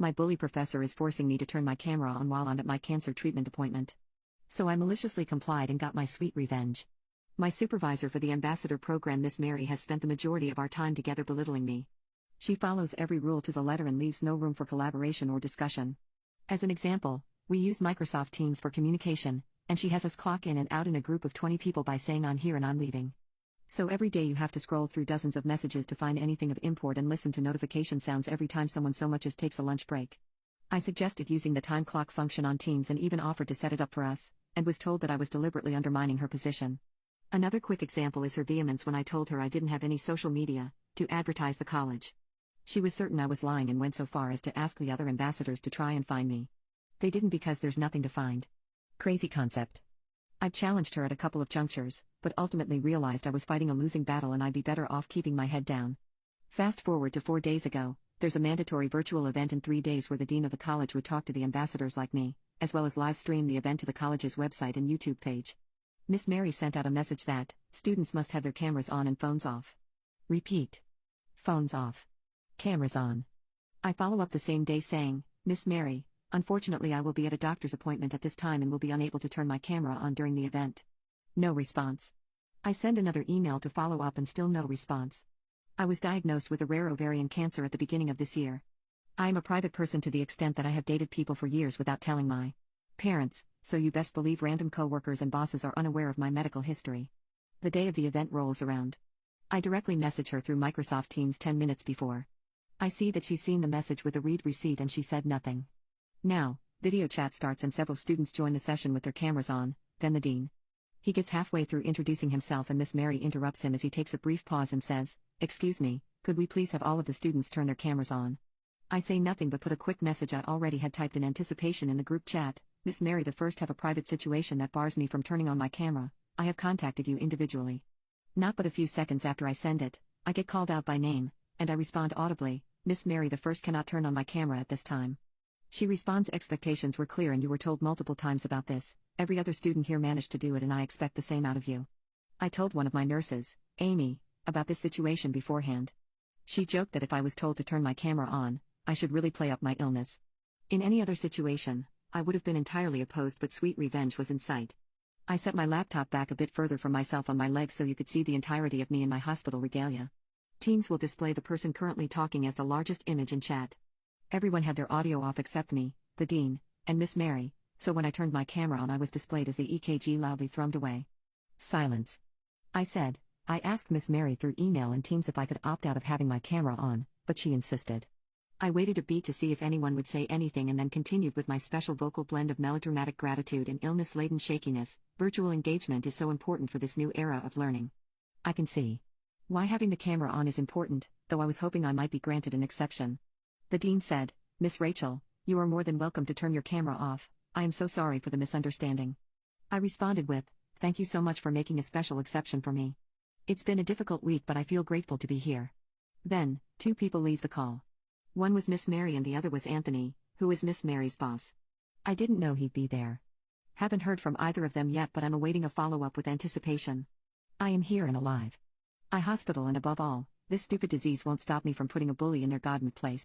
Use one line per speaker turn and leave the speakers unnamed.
My bully professor is forcing me to turn my camera on while I'm at my cancer treatment appointment. So I maliciously complied and got my sweet revenge. My supervisor for the ambassador program, Miss Mary, has spent the majority of our time together belittling me. She follows every rule to the letter and leaves no room for collaboration or discussion. As an example, we use Microsoft Teams for communication, and she has us clock in and out in a group of 20 people by saying I'm here and I'm leaving. So every day you have to scroll through dozens of messages to find anything of import and listen to notification sounds every time someone so much as takes a lunch break. I suggested using the time clock function on Teams and even offered to set it up for us, and was told that I was deliberately undermining her position. Another quick example is her vehemence when I told her I didn't have any social media to advertise the college. She was certain I was lying and went so far as to ask the other ambassadors to try and find me. They didn't because there's nothing to find. Crazy concept. I've challenged her at a couple of junctures, but ultimately realized I was fighting a losing battle and I'd be better off keeping my head down. Fast forward to 4 days ago, there's a mandatory virtual event in 3 days where the dean of the college would talk to the ambassadors like me, as well as live stream the event to the college's website and YouTube page. Miss Mary sent out a message that students must have their cameras on and phones off. Repeat. Phones off. Cameras on. I follow up the same day saying, Miss Mary, unfortunately I will be at a doctor's appointment at this time and will be unable to turn my camera on during the event. No response. I send another email to follow up and still no response. I was diagnosed with a rare ovarian cancer at the beginning of this year. I am a private person to the extent that I have dated people for years without telling my parents, so you best believe random coworkers and bosses are unaware of my medical history. The day of the event rolls around. I directly message her through Microsoft Teams 10 minutes before. I see that she's seen the message with a read receipt and she said nothing. Now, video chat starts and several students join the session with their cameras on, then the dean. He gets halfway through introducing himself and Miss Mary interrupts him as he takes a brief pause and says, "Excuse me, could we please have all of the students turn their cameras on?" I say nothing but put a quick message I already had typed in anticipation in the group chat. Miss Mary, the first have a private situation that bars me from turning on my camera. I have contacted you individually. Not but a few seconds after I send it, I get called out by name, and I respond audibly, Miss Mary, the first cannot turn on my camera at this time. She responds, expectations were clear and you were told multiple times about this. Every other student here managed to do it and I expect the same out of you. I told one of my nurses, Amy, about this situation beforehand. She joked that if I was told to turn my camera on, I should really play up my illness. In any other situation, I would have been entirely opposed, but sweet revenge was in sight. I set my laptop back a bit further from myself on my legs so you could see the entirety of me in my hospital regalia. Teams will display the person currently talking as the largest image in chat. Everyone had their audio off except me, the dean, and Miss Mary, so when I turned my camera on I was displayed as the EKG loudly thrummed away. Silence. I said, I asked Miss Mary through email and Teams if I could opt out of having my camera on, but she insisted. I waited a beat to see if anyone would say anything and then continued with my special vocal blend of melodramatic gratitude and illness-laden shakiness. Virtual engagement is so important for this new era of learning. I can see why having the camera on is important, though I was hoping I might be granted an exception. The dean said, Miss Rachel, you are more than welcome to turn your camera off. I am so sorry for the misunderstanding. I responded with, thank you so much for making a special exception for me. It's been a difficult week but I feel grateful to be here. Then, 2 people leave the call. One was Miss Mary and the other was Anthony, who is Miss Mary's boss. I didn't know he'd be there. Haven't heard from either of them yet but I'm awaiting a follow-up with anticipation. I am here and alive. I hospital and above all, this stupid disease won't stop me from putting a bully in their godly place.